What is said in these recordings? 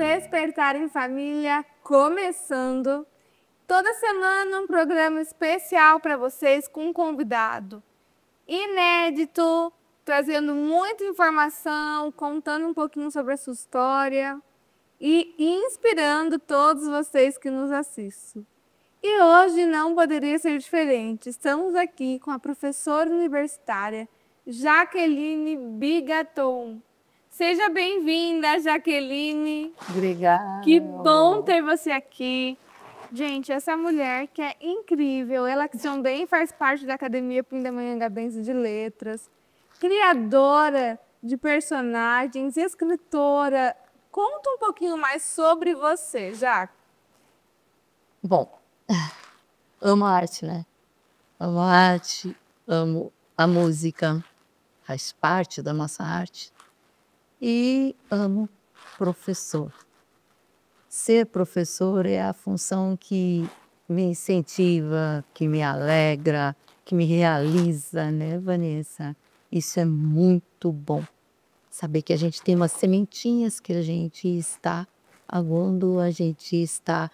Despertar em Família começando. Toda semana um programa especial para vocês com um convidado inédito, trazendo muita informação, contando um pouquinho sobre a sua história e inspirando todos vocês que nos assistem. E hoje não poderia ser diferente. Estamos aqui com a professora universitária Jaqueline Bigaton. Seja bem-vinda, Jaqueline. Obrigada. Que bom ter você aqui. Gente, essa mulher que é incrível, ela que também faz parte da Academia Pindamonhangabense de Letras, criadora de personagens, escritora. Conta um pouquinho mais sobre você, Jaque. Bom, amo a arte, né? Amo a arte, amo a música, faz parte da nossa arte. E amo professor. Ser professor é a função que me incentiva, que me alegra, que me realiza, né, Vanessa? Isso é muito bom. Saber que a gente tem umas sementinhas que a gente está aguando, a gente está...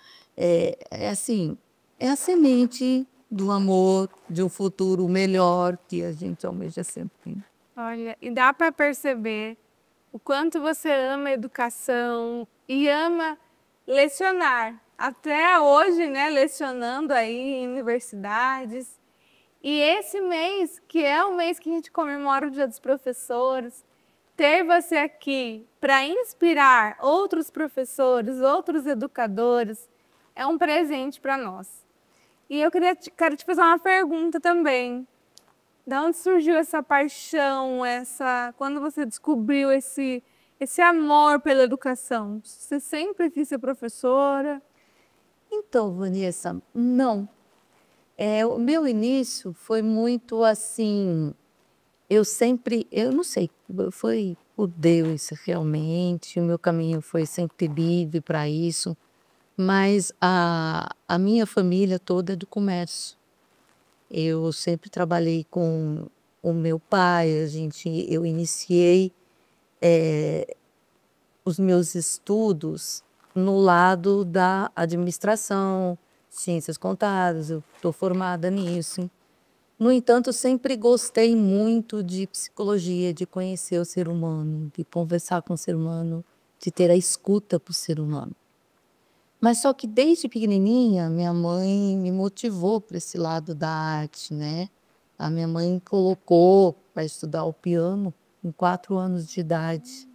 assim, é a semente do amor, de um futuro melhor que a gente almeja sempre. Olha, e dá para perceber o quanto você ama a educação e ama lecionar. Até hoje, né, lecionando aí em universidades. E esse mês, que é o mês que a gente comemora o Dia dos Professores, ter você aqui para inspirar outros professores, outros educadores, é um presente para nós. E eu quero te fazer uma pergunta também. Da onde surgiu essa paixão, quando você descobriu esse amor pela educação? Você sempre quis ser professora? Então, Vanessa, não. O meu início foi muito assim, eu não sei, foi por Deus realmente, o meu caminho foi sempre livre para isso, mas a minha família toda é do comércio. Eu sempre trabalhei com o meu pai, eu iniciei os meus estudos no lado da administração, ciências contábeis, eu estou formada nisso. No entanto, eu sempre gostei muito de psicologia, de conhecer o ser humano, de conversar com o ser humano, de ter a escuta para o ser humano. Mas só que desde pequenininha, minha mãe me motivou para esse lado da arte, né? A minha mãe colocou para estudar o piano com 4 anos de idade.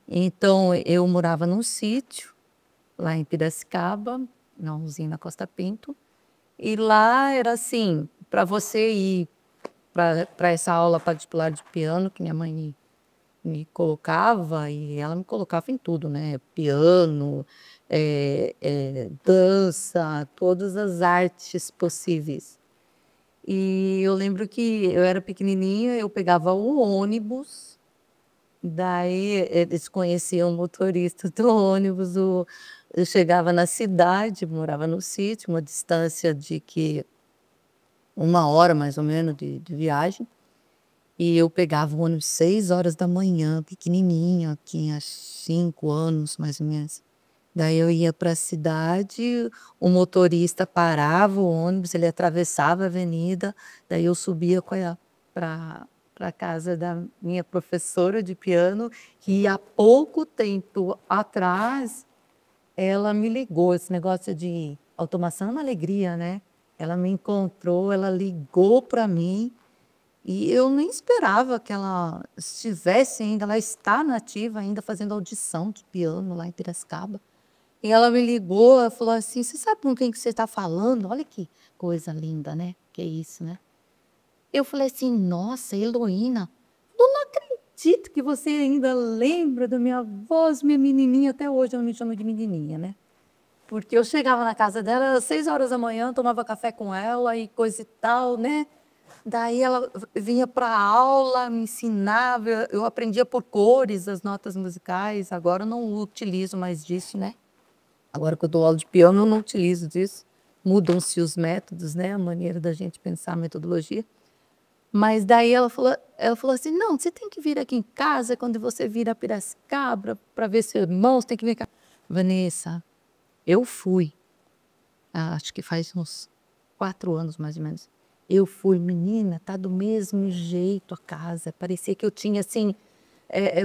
Então, eu morava num sítio, lá em Piracicaba, na usina Costa Pinto, e lá era assim, para você ir para essa aula particular de piano, que minha mãe me colocava, e ela me colocava em tudo, né? Piano, dança, todas as artes possíveis. E eu lembro que eu era pequenininha, eu pegava o ônibus, daí eles conheciam o motorista do ônibus, eu chegava na cidade, morava no sítio, uma distância de 1 hora mais ou menos de viagem, e eu pegava o ônibus 6 horas da manhã, pequenininha, tinha 5 anos mais ou menos. Daí eu ia para a cidade, o motorista parava o ônibus, ele atravessava a avenida, daí eu subia para a casa da minha professora de piano, que há pouco tempo atrás ela me ligou. Esse negócio de automação é uma alegria, né? Ela me encontrou, ela ligou para mim, e eu nem esperava que ela estivesse ainda, ela está nativa ainda, fazendo audição de piano lá em Piracicaba. E ela me ligou, ela falou assim: você sabe com quem que você está falando? Olha que coisa linda, né? Que isso, né? Eu falei assim: nossa, Heloína, eu não acredito que você ainda lembra da minha voz, minha menininha. Até hoje eu me chamo de menininha, né? Porque eu chegava na casa dela às 6 horas da manhã, tomava café com ela e coisa e tal, né? Daí ela vinha para a aula, me ensinava, eu aprendia por cores as notas musicais. Agora eu não utilizo mais disso, né? Agora que eu dou aula de piano, eu não utilizo disso. Mudam-se os métodos, né? A maneira da gente pensar, a metodologia. Mas daí ela falou assim: não, você tem que vir aqui em casa quando você vir a Piracicaba para ver seu irmão, você tem que vir cá. Vanessa, eu fui, acho que faz uns 4 anos mais ou menos. Eu fui, menina, tá do mesmo jeito a casa. Parecia que eu tinha, assim,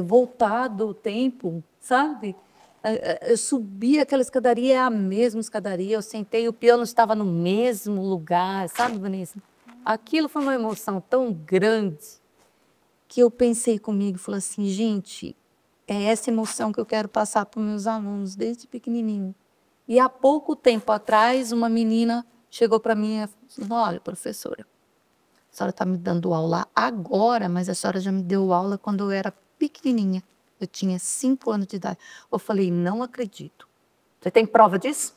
voltado o tempo, sabe? Eu subi aquela escadaria, é a mesma escadaria. Eu sentei, o piano estava no mesmo lugar, sabe, Vanessa? Aquilo foi uma emoção tão grande que eu pensei comigo, falei assim, gente, é essa emoção que eu quero passar para os meus alunos desde pequenininho. E há pouco tempo atrás, uma menina chegou para mim e falou, olha, professora, a senhora está me dando aula agora, mas a senhora já me deu aula quando eu era pequenininha. Eu tinha 5 anos de idade. Eu falei, não acredito. Você tem prova disso?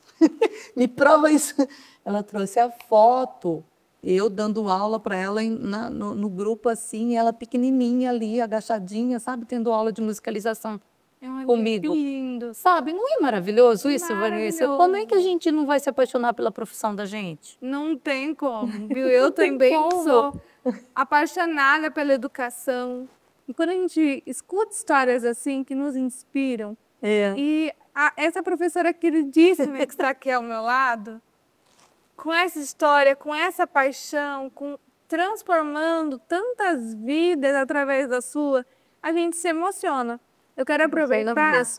Me prova isso. Ela trouxe a foto, eu dando aula para ela no grupo assim, ela pequenininha ali, agachadinha, sabe, tendo aula de musicalização comigo. Que lindo. Sabe, não é maravilhoso isso, Vanessa? Maravilhoso. Como é que a gente não vai se apaixonar pela profissão da gente? Não tem como, viu? Eu também sou apaixonada pela educação. E quando a gente escuta histórias assim que nos inspiram, e essa professora queridíssima que está aqui ao meu lado, com essa história, com essa paixão, transformando tantas vidas através da sua, a gente se emociona. Eu quero aproveitar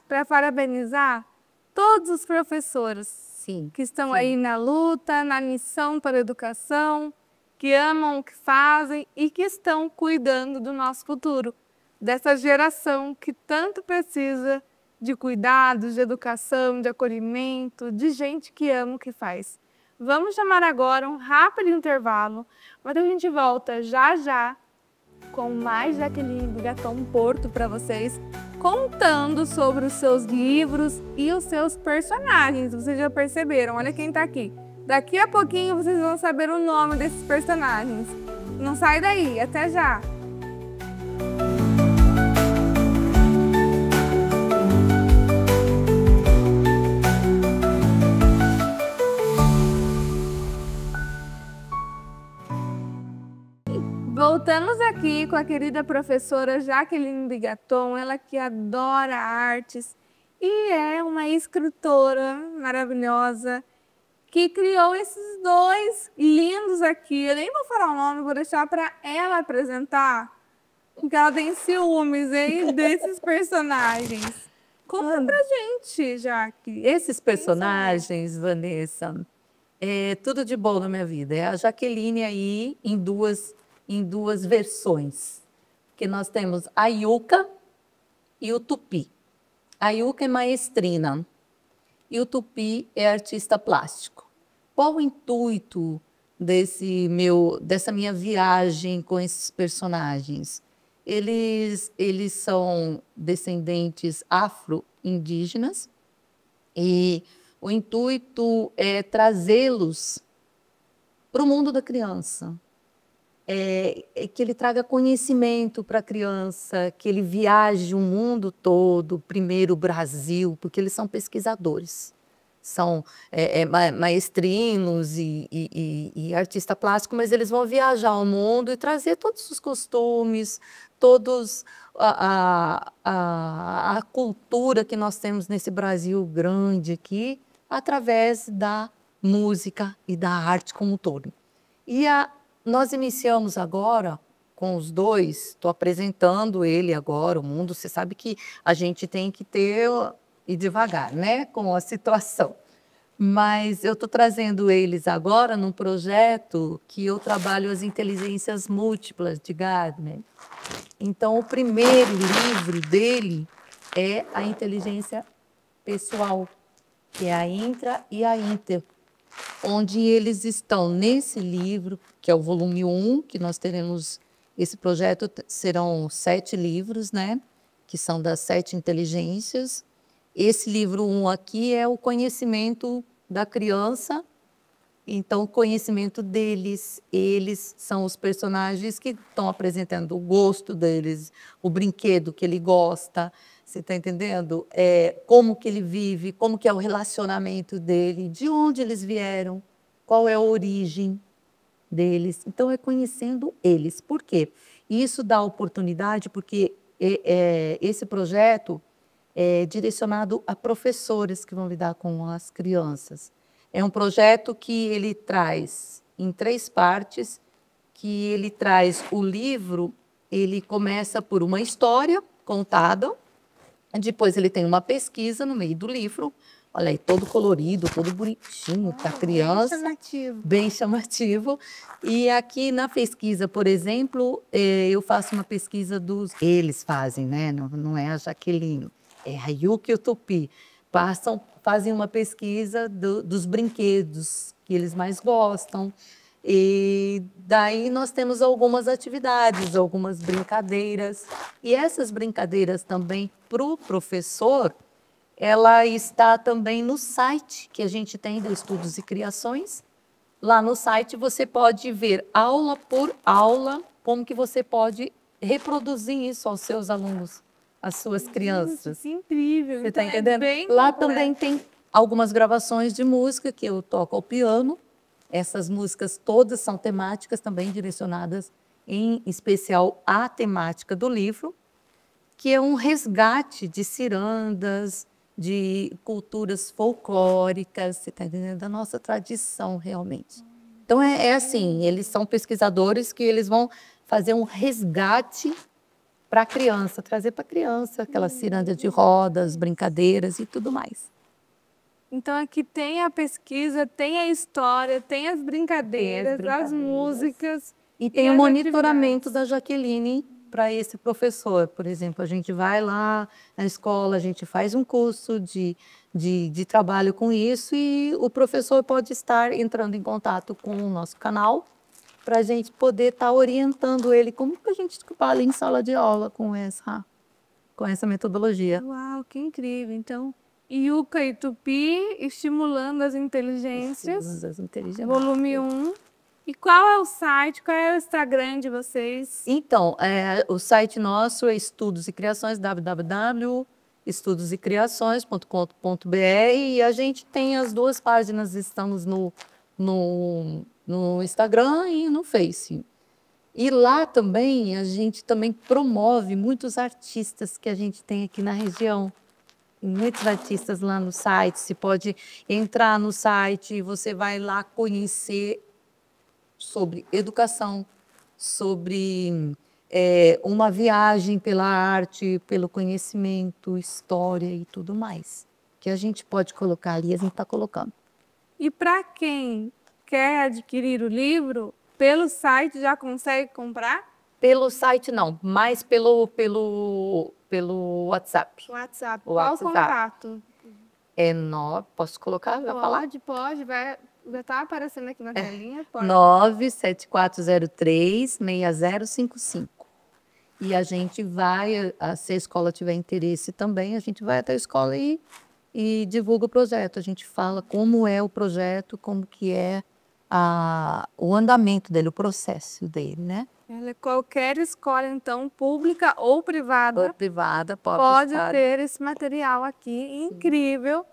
para parabenizar todos os professores que estão aí na luta, na missão para a educação, que amam o que fazem e que estão cuidando do nosso futuro, dessa geração que tanto precisa de cuidados, de educação, de acolhimento, de gente que ama o que faz. Vamos chamar agora um rápido intervalo, mas a gente volta já já com mais Jaqueline Bigaton Porto para vocês, contando sobre os seus livros e os seus personagens. Vocês já perceberam, olha quem está aqui. Daqui a pouquinho vocês vão saber o nome desses personagens. Não sai daí, até já! Voltamos aqui com a querida professora Jaqueline Bigaton, ela que adora artes e é uma escritora maravilhosa que criou esses 2 lindos aqui. Eu nem vou falar o nome, vou deixar para ela apresentar, porque ela tem ciúmes, hein, desses personagens. Conta pra gente, Jaque. Esses personagens, Vanessa, é tudo de bom na minha vida. É a Jaqueline aí em duas versões. Porque nós temos a Yuca e o Tupi. A Yuca é maestrina e o Tupi é artista plástico. Qual o intuito dessa minha viagem com esses personagens? Eles são descendentes afro-indígenas e o intuito é trazê-los para o mundo da criança. Que ele traga conhecimento para a criança, que ele viaje o mundo todo, primeiro o Brasil, porque eles são pesquisadores, são maestrinos e artista plástico, mas eles vão viajar o mundo e trazer todos os costumes, todos a cultura que nós temos nesse Brasil grande aqui, através da música e da arte como um todo. Nós iniciamos agora com os 2, estou apresentando ele agora, o mundo, você sabe que a gente tem que ir devagar, né, com a situação. Mas eu estou trazendo eles agora num projeto que eu trabalho as inteligências múltiplas de Gardner. Então, o primeiro livro dele é a inteligência pessoal, que é a intra e a inter, onde eles estão nesse livro, que é o volume 1, que nós teremos, esse projeto serão 7 livros, né, que são das 7 inteligências. Esse livro 1 aqui é o conhecimento da criança, então o conhecimento deles, eles são os personagens que estão apresentando o gosto deles, o brinquedo que ele gosta, você está entendendo? Como que ele vive, como que é o relacionamento dele, de onde eles vieram, qual é a origem deles. Então, é conhecendo eles. Por quê? Isso dá oportunidade, porque esse projeto direcionado a professores que vão lidar com as crianças. É um projeto que ele traz em 3 partes, que ele traz o livro, ele começa por uma história contada, depois ele tem uma pesquisa no meio do livro, olha aí, todo colorido, todo bonitinho para criança. Bem chamativo. Bem chamativo. E aqui na pesquisa, por exemplo, eu faço uma pesquisa eles fazem, né? Não é a Jaqueline, é a Yuki e o Tupi. Fazem uma pesquisa dos brinquedos que eles mais gostam. E daí nós temos algumas atividades, algumas brincadeiras. E essas brincadeiras também para o professor, ela está também no site que a gente tem do Estudos e Criações. Lá no site você pode ver aula por aula como que você pode reproduzir isso aos seus alunos, às suas crianças. Que incrível. Você está Então, entendendo? bem Lá completo. também tem algumas gravações de música que eu toco ao piano. Essas músicas todas são temáticas também direcionadas em especial à temática do livro, que é um resgate de cirandas, de culturas folclóricas, você está entendendo? Da nossa tradição, realmente. Então, é assim, eles são pesquisadores que eles vão fazer um resgate para a criança, trazer para a criança aquela ciranda de rodas, brincadeiras e tudo mais. Então, aqui tem a pesquisa, tem a história, tem as brincadeiras, as músicas. E tem o as monitoramento atividades. da Jaqueline para esse professor. Por exemplo, a gente vai lá na escola, a gente faz um curso de trabalho com isso e o professor pode estar entrando em contato com o nosso canal para a gente poder estar orientando ele como que a gente fala em sala de aula com essa metodologia. Uau, que incrível. Então, Yuka e Tupi estimulando as inteligências, volume 1. E qual é o site, qual é o Instagram de vocês? Então, o site nosso é Estudos e Criações, www.estudosecriações.com.br, e a gente tem as 2 páginas, estamos no Instagram e no Face. E lá também, a gente também promove muitos artistas que a gente tem aqui na região. Muitos artistas lá no site, você pode entrar no site e você vai lá conhecer sobre educação, sobre uma viagem pela arte, pelo conhecimento, história e tudo mais, que a gente pode colocar ali, a gente está colocando. E para quem quer adquirir o livro, pelo site já consegue comprar? Pelo site não, mas pelo WhatsApp. WhatsApp. O Qual o WhatsApp. contato? Posso colocar? Vai falar? Pode, vai estar aparecendo aqui na telinha. Pode. 97403-6055. E a gente vai, se a escola tiver interesse também, a gente vai até a escola e divulga o projeto. A gente fala como é o projeto, como que é o andamento dele, o processo dele, né? Qualquer escola, então, pública ou privada, pode ter esse material aqui incrível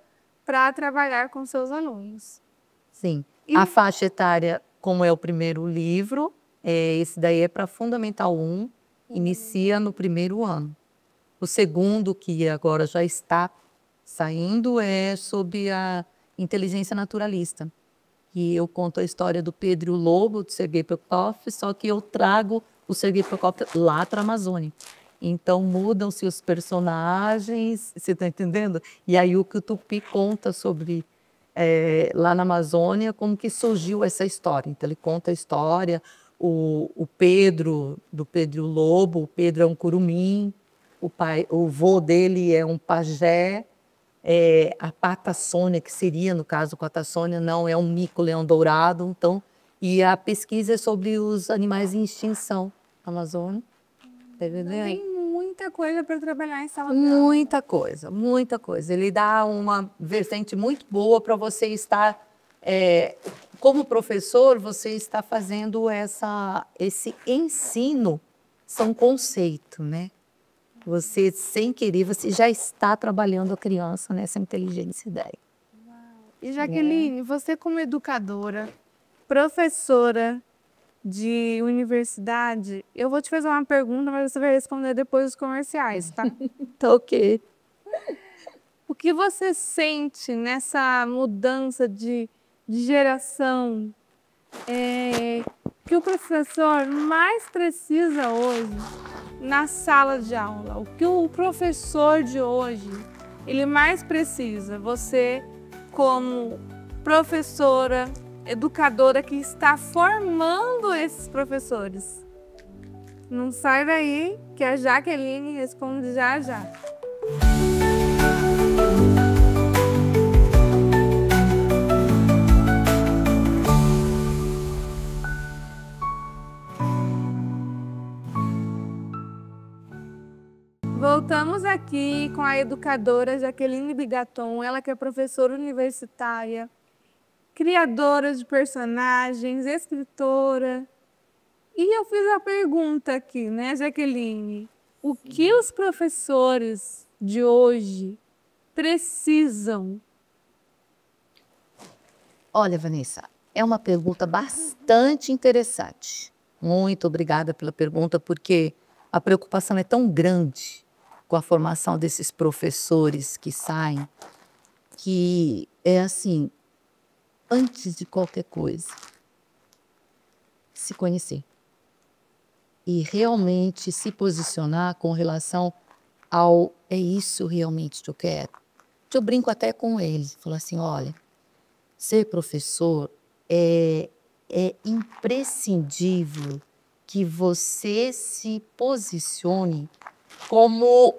para trabalhar com seus alunos. Sim. A faixa etária, como é o primeiro livro, esse daí é para Fundamental 1, inicia no primeiro ano. O segundo, que agora já está saindo, é sobre a inteligência naturalista. E eu conto a história do Pedro Lobo, do Sergei Prokofiev, só que eu trago o Sergei Prokofiev lá para a Amazônia. Então, mudam-se os personagens, você está entendendo? E aí o Tupi conta sobre, lá na Amazônia, como que surgiu essa história. Então, ele conta a história, o Pedro, do Pedro Lobo, o Pedro é um curumim, o vô dele é um pajé, a patassônia, que seria, no caso, patassônia, não é um mico-leão dourado. Então, e a pesquisa é sobre os animais em extinção na Amazônia. Tem muita coisa para trabalhar em sala de aula. Muita coisa, muita coisa. Ele dá uma vertente muito boa para você estar, como professor, você está fazendo esse ensino, são conceitos, né? Você, sem querer, você já está trabalhando a criança nessa inteligência ideia. E Jaqueline, você como educadora, professora de universidade, eu vou te fazer uma pergunta, mas você vai responder depois dos comerciais, tá? Tá ok. O que você sente nessa mudança de geração? Que o professor mais precisa hoje na sala de aula? O que o professor de hoje ele mais precisa? Você, como professora, educadora que está formando esses professores. Não sai daí que a Jaqueline responde já já. Voltamos aqui com a educadora Jaqueline Bigaton, ela que é professora universitária, criadora de personagens, escritora. E eu fiz a pergunta aqui, né, Jaqueline? O que os professores de hoje precisam? Olha, Vanessa, é uma pergunta bastante interessante. Muito obrigada pela pergunta, porque a preocupação é tão grande com a formação desses professores que saem, que é assim, antes de qualquer coisa, se conhecer. E realmente se posicionar com relação ao é isso realmente que eu quero. Eu brinco até com eles, falo assim, olha, ser professor é imprescindível que você se posicione como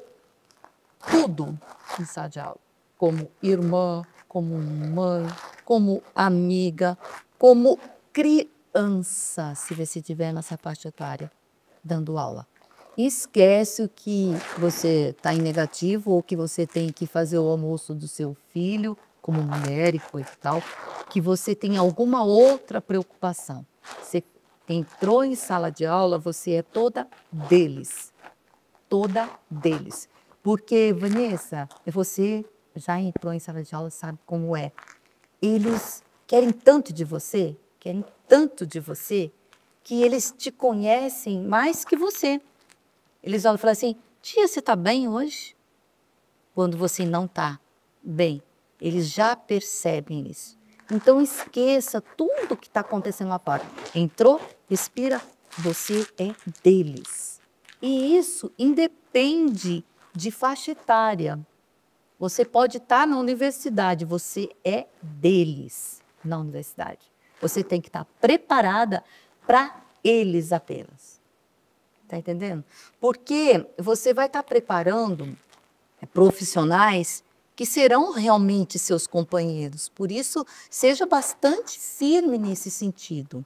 tudo em sala de aula, como irmã, como mãe, como amiga, como criança, se você estiver nessa faixa etária dando aula. Esquece o que você está em negativo ou que você tem que fazer o almoço do seu filho, como mulher e coisa e tal, que você tem alguma outra preocupação. Você entrou em sala de aula, você é toda deles. Toda deles. Porque, Vanessa, você já entrou em sala de aula, sabe como é. Eles querem tanto de você, que eles te conhecem mais que você. Eles vão falar assim, tia, você está bem hoje? Quando você não está bem, eles já percebem isso. Então esqueça tudo que está acontecendo lá fora. Entrou, respira, você é deles. E isso independe de faixa etária. Você pode estar na universidade, você é deles na universidade. Você tem que estar preparada para eles apenas. Está entendendo? Porque você vai estar preparando profissionais que serão realmente seus companheiros. Por isso, seja bastante firme nesse sentido.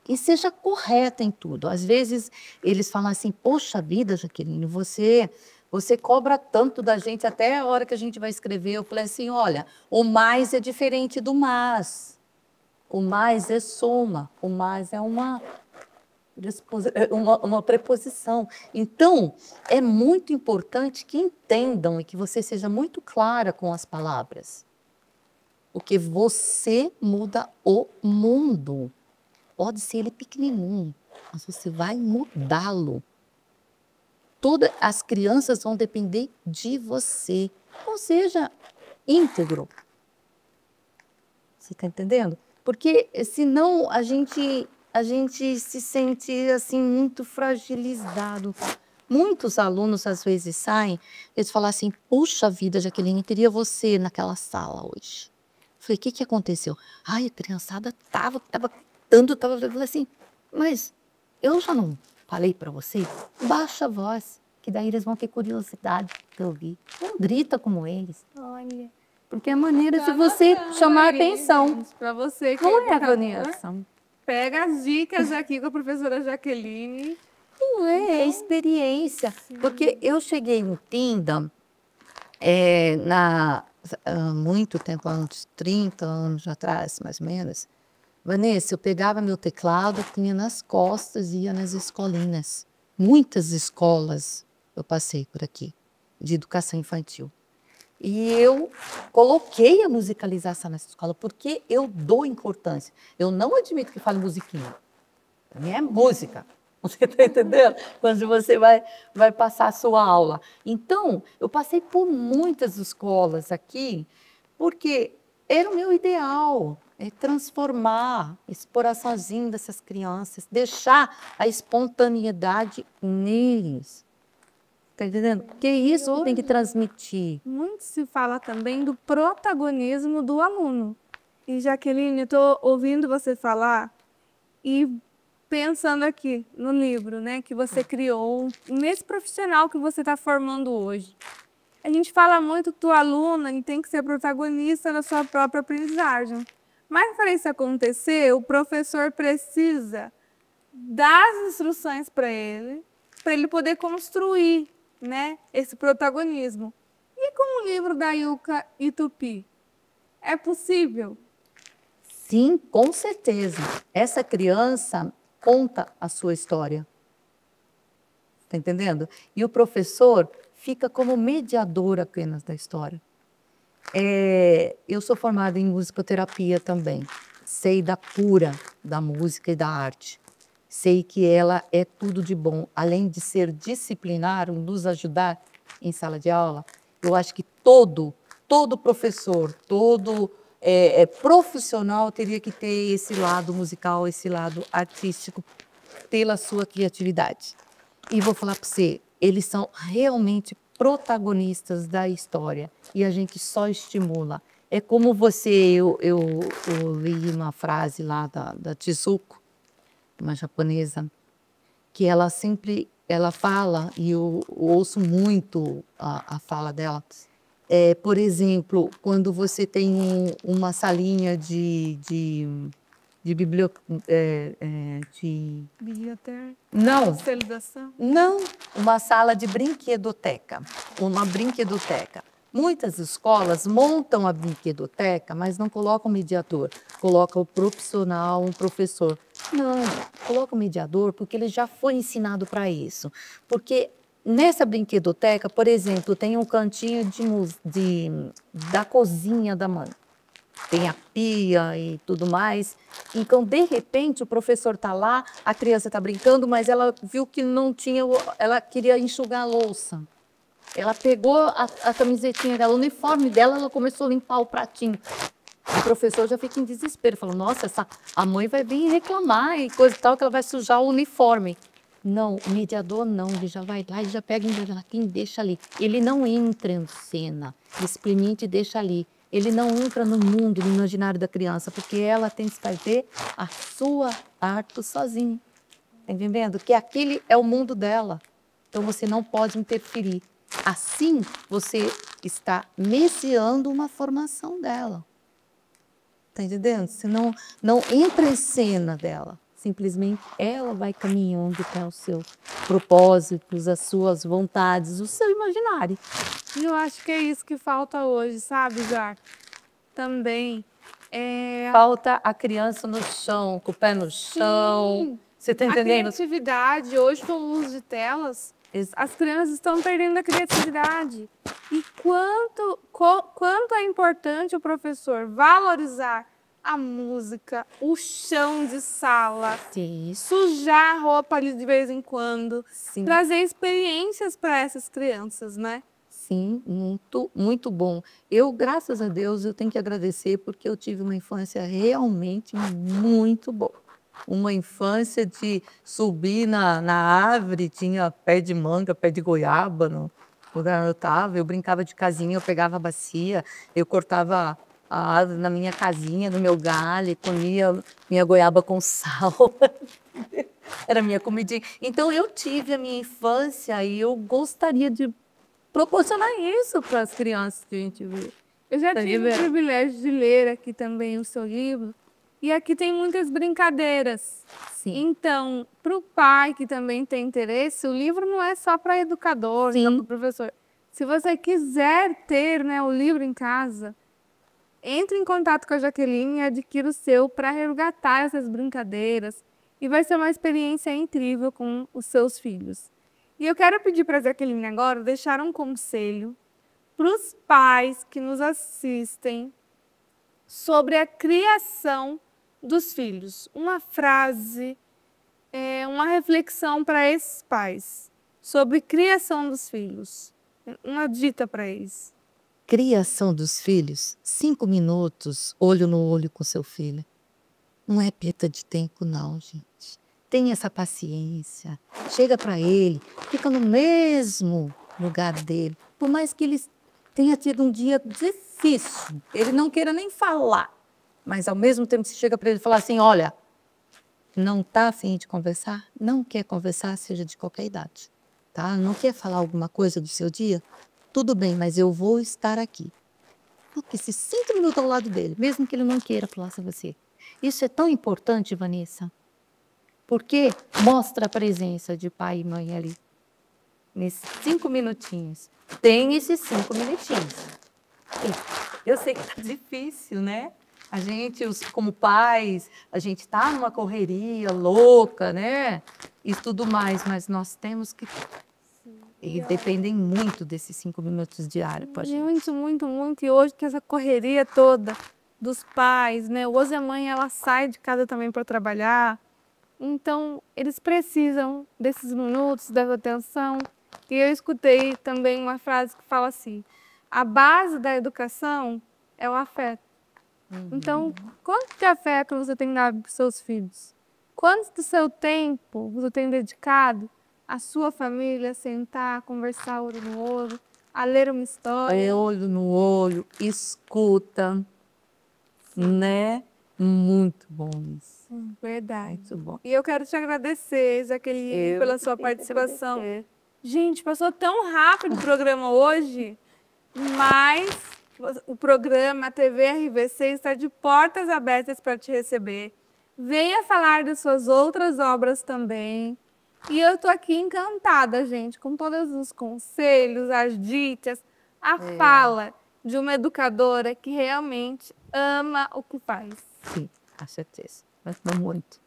E seja correta em tudo. Às vezes, eles falam assim, poxa vida, Jaqueline, você cobra tanto da gente, até a hora que a gente vai escrever. Eu falei assim, olha, o mais é diferente do mas. O mais é soma, o mais é uma preposição. Então, é muito importante que entendam e que você seja muito clara com as palavras. Porque você muda o mundo. Pode ser ele pequenininho, mas você vai mudá-lo. Todas as crianças vão depender de você. Ou seja, íntegro. Você está entendendo? Porque senão a gente se sente assim muito fragilizado. Muitos alunos às vezes saem, eles falam assim, puxa vida, Jaqueline, teria você naquela sala hoje. Eu falei, o que aconteceu? Ai, a criançada estava gritando, falando assim, mas eu já não falei para você? Baixa a voz, que daí eles vão ter curiosidade para ouvir. Não grita como eles. Olha. Porque é a maneira de você chamar a atenção. Para você que Não é, educador, Vanessa? pega as dicas aqui com a professora Jaqueline. Não é experiência. Sim. Porque eu cheguei em Tinda muito tempo, uns 30 anos atrás, mais ou menos. Vanessa, eu pegava meu teclado, punha nas costas e ia nas escolinhas. Muitas escolas eu passei por aqui, de educação infantil. E eu coloquei a musicalização nessa escola, porque eu dou importância. Eu não admito que fale musiquinha. Para mim é música. Você está entendendo? Quando você vai passar a sua aula. Então, eu passei por muitas escolas aqui, porque era o meu ideal, é transformar, explorar sozinho dessas crianças, deixar a espontaneidade neles. Está entendendo? Porque é isso que tem que transmitir. Muito se fala também do protagonismo do aluno. E, Jaqueline, eu estou ouvindo você falar e pensando aqui no livro, né, que você criou, nesse profissional que você está formando hoje. A gente fala muito que o aluno ele tem que ser protagonista da sua própria aprendizagem. Mas para isso acontecer, o professor precisa dar as instruções para ele poder construir, né, esse protagonismo. E com o livro da Ilka Itupi, é possível? Sim, com certeza. Essa criança conta a sua história. Está entendendo? E o professor fica como mediador apenas da história. Eu sou formada em musicoterapia também. Sei da cura da música e da arte. Sei que ela é tudo de bom. Além de ser disciplinar, nos ajudar em sala de aula, eu acho que todo professor, todo profissional teria que ter esse lado musical, esse lado artístico, pela sua criatividade. E vou falar para você, eles são realmente protagonistas da história e a gente só estimula. É como eu li uma frase lá da Chizuko, uma japonesa, que ela fala, e eu ouço muito a fala dela, por exemplo, quando você tem uma salinha de biblioteca, Biblioteca? Não, Socialização? não, uma sala de brinquedoteca, uma brinquedoteca. Muitas escolas montam a brinquedoteca, mas não colocam mediador, colocam o profissional, um professor. Não, coloca o mediador porque ele já foi ensinado para isso. Porque nessa brinquedoteca, por exemplo, tem um cantinho da cozinha da mãe. Tem a pia e tudo mais. Então, de repente, o professor está lá, a criança está brincando, mas ela viu que não tinha, ela queria enxugar a louça. Ela pegou a camisetinha dela, o uniforme dela, ela começou a limpar o pratinho. O professor já fica em desespero, falou, nossa, a mãe vai vir reclamar e coisa e tal, que ela vai sujar o uniforme. Não, o mediador não, ele já vai lá e já pega quem deixa ali. Ele não entra em cena, experimente e deixa ali. Ele não entra no mundo, no imaginário da criança, porque ela tem que fazer a sua arte sozinha. Está entendendo? Que aquele é o mundo dela. Então você não pode interferir. Assim, você está mediando uma formação dela. Está entendendo? Você não entra em cena dela. Simplesmente ela vai caminhando até os seus propósitos, as suas vontades, o seu imaginário. E eu acho que é isso que falta hoje, sabe, Jaque? Também. Falta a criança no chão, com o pé no chão. Sim. Você está A entendendo? criatividade, hoje com o uso de telas, as crianças estão perdendo a criatividade. E quanto é importante o professor valorizar a música, o chão de sala, Sim. sujar a roupa ali de vez em quando, Sim. trazer experiências para essas crianças, né? Sim, muito, muito bom. Eu, graças a Deus, eu tenho que agradecer porque eu tive uma infância realmente muito boa. Uma infância de subir na árvore, tinha pé de manga, pé de goiaba no lugar onde eu estava. Eu brincava de casinha, eu pegava a bacia, eu cortava a árvore na minha casinha, no meu galho, comia minha goiaba com sal. Era minha comidinha. Então, eu tive a minha infância e eu gostaria de proporcionar isso para as crianças que a gente vê. Eu já tive o privilégio de ler aqui também o seu livro. E aqui tem muitas brincadeiras. Sim. Então, para o pai que também tem interesse, o livro não é só para educador, só para o professor. Se você quiser ter, né, o livro em casa, entre em contato com a Jaqueline e adquira o seu para resgatar essas brincadeiras. E vai ser uma experiência incrível com os seus filhos. E eu quero pedir para a Jaqueline agora deixar um conselho para os pais que nos assistem sobre a criação dos filhos. Uma frase, uma reflexão para esses pais sobre criação dos filhos. Uma dica para eles. Criação dos filhos, 5 minutos, olho no olho com seu filho. Não é perda de tempo, não, gente. Tenha essa paciência. Chega para ele, fica no mesmo lugar dele. Por mais que ele tenha tido um dia difícil, ele não queira nem falar. Mas, ao mesmo tempo, você chega para ele e fala assim, olha, não está a fim de conversar? Não quer conversar, seja de qualquer idade. Tá? Não quer falar alguma coisa do seu dia? Tudo bem, mas eu vou estar aqui. Porque se 5 minutos ao lado dele, mesmo que ele não queira falar com você. Isso é tão importante, Vanessa, porque mostra a presença de pai e mãe ali. Nesses 5 minutinhos. Tem esses 5 minutinhos. Eu sei que tá difícil, né? A gente, como pais, a gente tá numa correria louca, né? E tudo mais, mas nós temos que... E dependem muito desses 5 minutos diários pra gente. Muito, muito, muito. E hoje que essa correria toda dos pais, né? Hoje a mãe, ela sai de casa também para trabalhar. Então, eles precisam desses minutos, dessa atenção. E eu escutei também uma frase que fala assim, a base da educação é o afeto. Então, quanto de afeto você tem dado para os seus filhos? Quanto do seu tempo você tem dedicado à sua família, a sentar, a conversar olho no olho, a ler uma história? É olho no olho, escuta, né? Muito bom isso. Verdade. Muito bom. E eu quero te agradecer, Jaqueline, pela sua participação. Gente, passou tão rápido o programa hoje, mas o programa, a TV RVC, está de portas abertas para te receber. Venha falar das suas outras obras também. E eu estou aqui encantada, gente, com todos os conselhos, as dicas, a fala de uma educadora que realmente ama o que faz. Sim, com certeza. Mas não muito.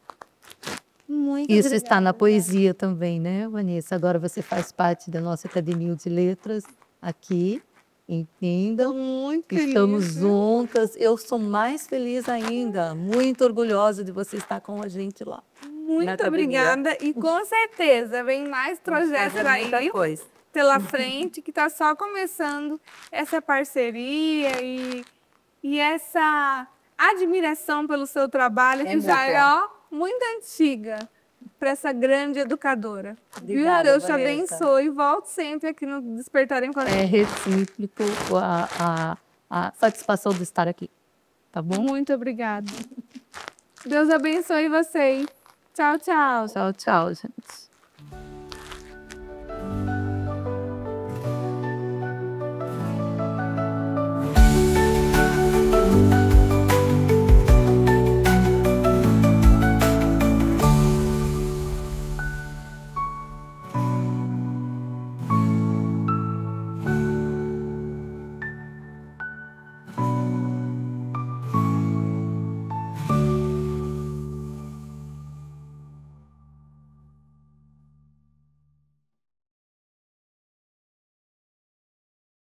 Muito Isso obrigada. está na poesia também, né, Vanessa? Agora você faz parte da nossa Academia de Letras aqui. Entendam. Muito Estamos feliz, juntas. Eu sou mais feliz ainda. Muito orgulhosa de você estar com a gente lá. Muito obrigada. E com certeza vem mais projetos aí pela frente, que está só começando essa parceria e essa admiração pelo seu trabalho, que já é muito antiga para essa grande educadora. Obrigada, Deus te Vanessa. abençoe e volte sempre aqui no Despertar em Conexão. É recíproco a satisfação de estar aqui. Tá bom? Muito obrigada. Deus abençoe vocês. Tchau, tchau. Tchau, tchau, gente.